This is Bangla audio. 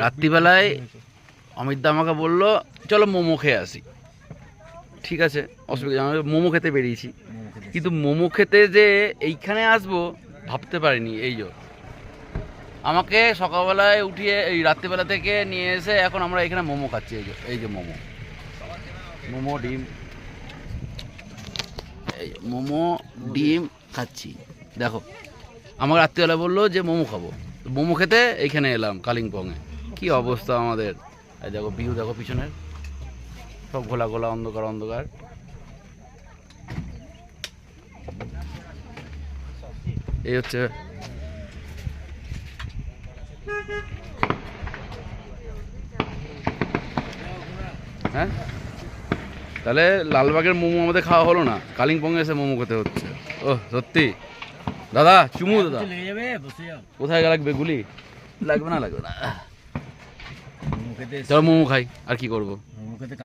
রাত্রিবেলায় অমিত দা আমাকে বললো চলো মোমো খেয়ে আসি। ঠিক আছে, অসুবিধা, আমি মোমো খেতে বেরিয়েছি, কিন্তু মোমো খেতে যে এইখানে আসবো ভাবতে পারিনি। এই যে আমাকে সকালবেলায় উঠিয়ে এই রাত্রিবেলা থেকে নিয়ে এসে এখন আমরা এখানে মোমো খাচ্ছি। এই যে মোমো, মোমো ডিম, এই মোমো ডিম খাচ্ছি। দেখো আমাকে রাত্রিবেলা বললো যে মোমো খাবো, মোমো খেতে এইখানে এলাম কালিম্পংয়ে। কি অবস্থা আমাদের! এই দেখো ভিউ, দেখো পিছনের সব ঘোলা ঘোলা, অন্ধকার অন্ধকার। এই হচ্ছে হ্যাঁ, তাহলে লালবাগের মোমো আমাদের খাওয়া হলো না, কালিম্পংয়ে এসে মোমো খেতে হচ্ছে। ও সত্যি দাদা, চুমু দাদা, কোথায় লাগবে গুলি? লাগবে না, লাগবে না, চলো মোমো খাই, আর কি করবো।